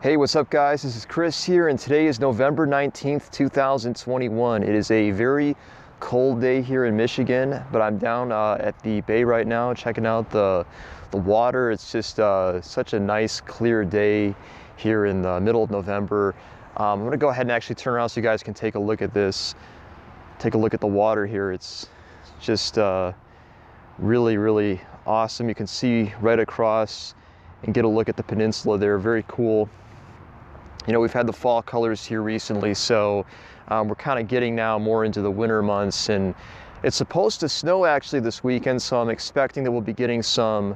Hey, what's up guys? This is Chris here, and today is November 19th, 2021. It is a very cold day here in Michigan, but I'm down at the bay right now checking out the water. It's just such a nice clear day here in the middle of November. I'm gonna go ahead and actually turn around so you guys can take a look at this. Take a look at the water here. It's just really, really awesome. You can see right across and get a look at the peninsula there. Very cool. You know, we've had the fall colors here recently, so we're kind of getting now more into the winter months, and it's supposed to snow actually this weekend, so I'm expecting that we'll be getting some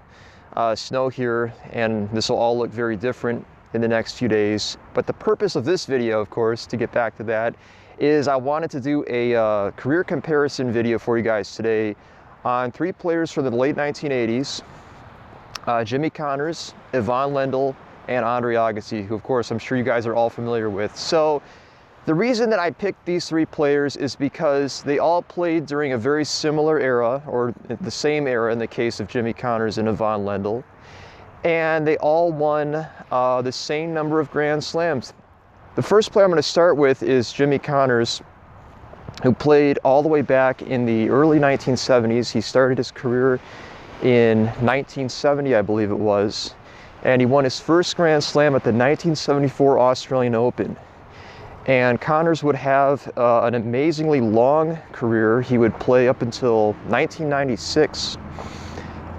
snow here, and this will all look very different in the next few days. But the purpose of this video, of course, to get back to that, is I wanted to do a career comparison video for you guys today on 3 players from the late 1980s, Jimmy Connors, Ivan Lendl, and Andre Agassi, who of course I'm sure you guys are all familiar with. So the reason that I picked these 3 players is because they all played during a very similar era, or the same era in the case of Jimmy Connors and Avon Lendl, and they all won the same number of Grand Slams. The first player I'm going to start with is Jimmy Connors, who played all the way back in the early 1970s. He started his career in 1970, I believe it was, and he won his first Grand Slam at the 1974 Australian Open. And Connors would have an amazingly long career. He would play up until 1996,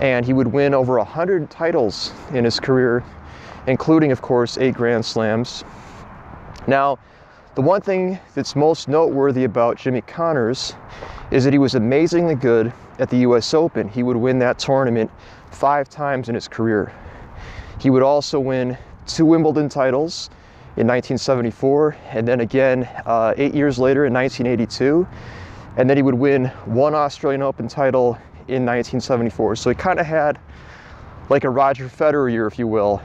and he would win over 100 titles in his career, including, of course, 8 Grand Slams. Now, the one thing that's most noteworthy about Jimmy Connors is that he was amazingly good at the US Open. He would win that tournament 5 times in his career. He would also win 2 Wimbledon titles in 1974, and then again 8 years later in 1982, and then he would win 1 Australian Open title in 1974. So he kind of had like a Roger Federer year, if you will,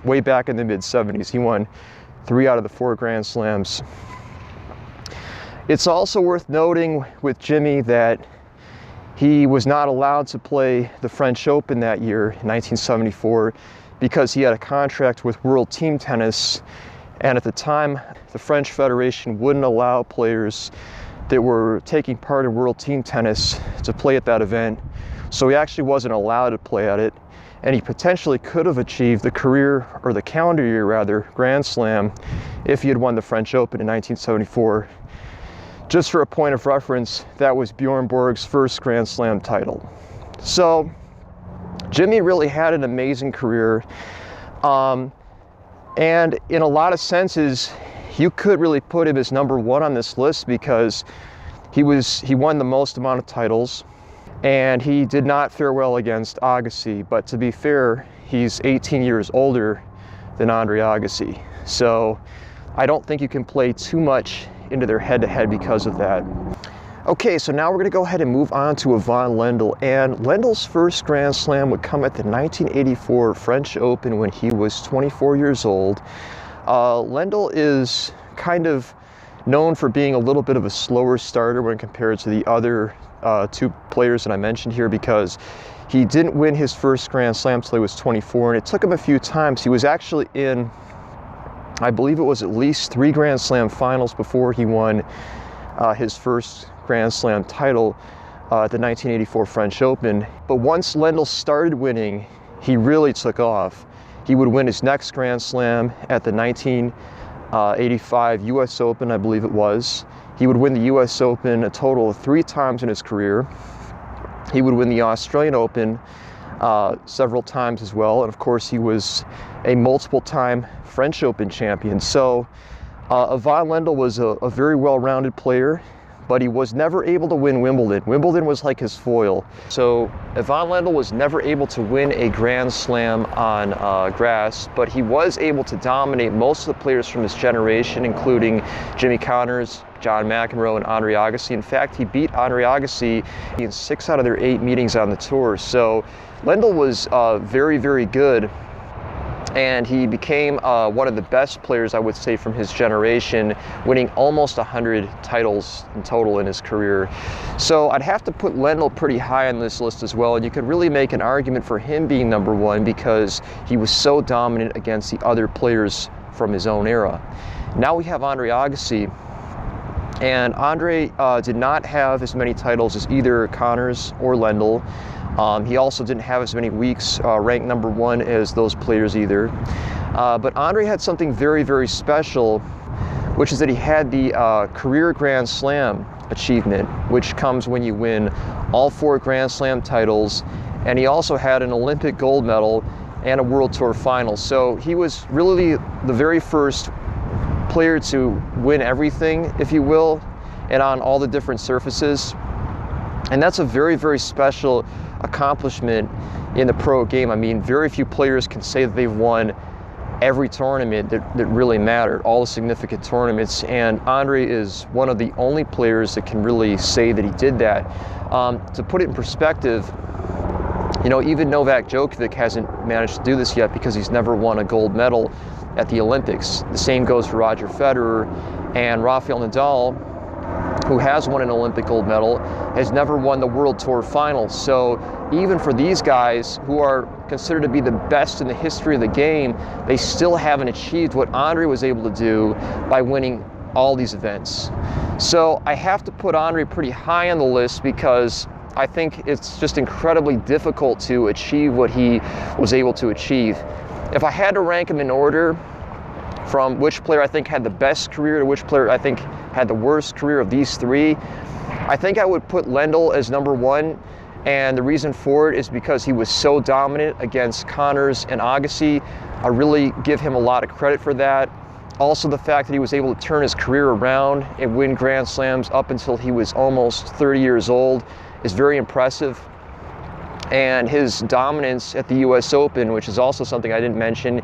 way back in the mid-70s. He won 3 out of the 4 Grand Slams. It's also worth noting with Jimmy that he was not allowed to play the French Open that year, 1974, because he had a contract with World Team Tennis, and at the time the French Federation wouldn't allow players that were taking part in World Team Tennis to play at that event. So he actually wasn't allowed to play at it, and he potentially could have achieved the career, or the calendar year rather, Grand Slam if he had won the French Open in 1974. Just for a point of reference, that was Bjorn Borg's first Grand Slam title. So Jimmy really had an amazing career, and in a lot of senses you could really put him as number 1 on this list, because he won the most amount of titles, and he did not fare well against Agassi. But to be fair, he's 18 years older than Andre Agassi, so I don't think you can play too much into their head-to-head because of that. Okay, so now we're going to go ahead and move on to Ivan Lendl, and Lendl's first Grand Slam would come at the 1984 French Open when he was 24 years old. Lendl is kind of known for being a little bit of a slower starter when compared to the other 2 players that I mentioned here, because he didn't win his first Grand Slam until he was 24, and it took him a few times. He was actually in, I believe it was at least 3 Grand Slam finals before he won his first Grand Slam title at the 1984 French Open. But once Lendl started winning, he really took off. He would win his next Grand Slam at the 1985 US Open, I believe it was. He would win the US Open a total of 3 times in his career. He would win the Australian Open several times as well, and of course he was a multiple-time French Open champion. So Ivan Lendl was a very well-rounded player, but he was never able to win Wimbledon. Wimbledon was like his foil. So Ivan Lendl was never able to win a Grand Slam on grass, but he was able to dominate most of the players from his generation, including Jimmy Connors, John McEnroe, and Andre Agassi. In fact, he beat Andre Agassi in 6 out of their 8 meetings on the tour. So Lendl was very, very good, and he became one of the best players, I would say, from his generation, winning almost 100 titles in total in his career. So I'd have to put Lendl pretty high on this list as well, and you could really make an argument for him being number one because he was so dominant against the other players from his own era. Now we have Andre Agassi, and Andre did not have as many titles as either Connors or Lendl. He also didn't have as many weeks ranked number 1 as those players either. But Andre had something very, very special, which is that he had the career Grand Slam achievement, which comes when you win all 4 Grand Slam titles, and he also had an Olympic gold medal and a World Tour final. So he was really the very first player to win everything, if you will, and on all the different surfaces. And that's a very, very special accomplishment in the pro game. I mean, very few players can say that they've won every tournament that really mattered, all the significant tournaments, and Andre is one of the only players that can really say that he did that. To put it in perspective, you know, even Novak Djokovic hasn't managed to do this yet because he's never won a gold medal at the Olympics. The same goes for Roger Federer, and Rafael Nadal, who has won an Olympic gold medal, has never won the World Tour final. So even for these guys who are considered to be the best in the history of the game, they still haven't achieved what Andre was able to do by winning all these events. So I have to put Andre pretty high on the list because I think it's just incredibly difficult to achieve what he was able to achieve. If I had to rank him in order, from which player I think had the best career to which player I think had the worst career of these 3, I think I would put Lendl as number 1, and the reason for it is because he was so dominant against Connors and Agassi. I really give him a lot of credit for that. Also, the fact that he was able to turn his career around and win Grand Slams up until he was almost 30 years old is very impressive. And his dominance at the US Open, which is also something I didn't mention,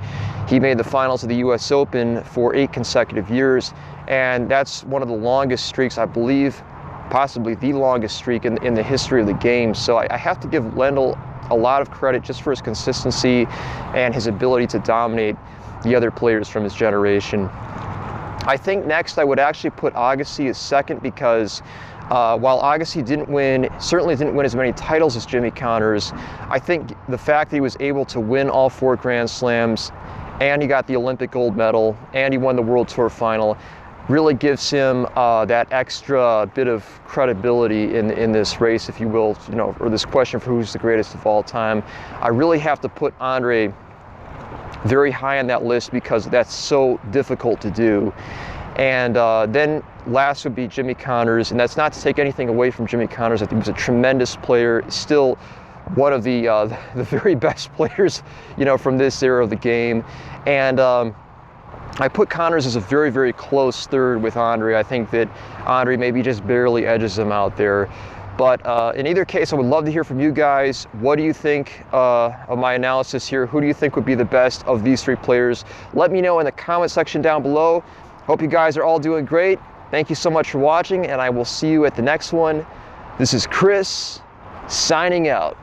he made the finals of the US Open for 8 consecutive years, and that's one of the longest streaks, I believe, possibly the longest streak in the history of the game. So I have to give Lendl a lot of credit just for his consistency and his ability to dominate the other players from his generation. I think next I would actually put Agassi as second because while Agassi certainly didn't win as many titles as Jimmy Connors, I think the fact that he was able to win all 4 Grand Slams, and he got the Olympic gold medal, and he won the World Tour final, really gives him that extra bit of credibility in this race, if you will, you know, or this question for who's the greatest of all time. I really have to put Andre very high on that list because that's so difficult to do. And then last would be Jimmy Connors, and that's not to take anything away from Jimmy Connors. I think he was a tremendous player, still one of the very best players, you know, from this era of the game. And I put Connors as a very, very close third with Andre. I think that Andre maybe just barely edges him out there. But in either case, I would love to hear from you guys. What do you think of my analysis here? Who do you think would be the best of these 3 players? Let me know in the comment section down below. Hope you guys are all doing great. Thank you so much for watching, and I will see you at the next one. This is Chris, signing out.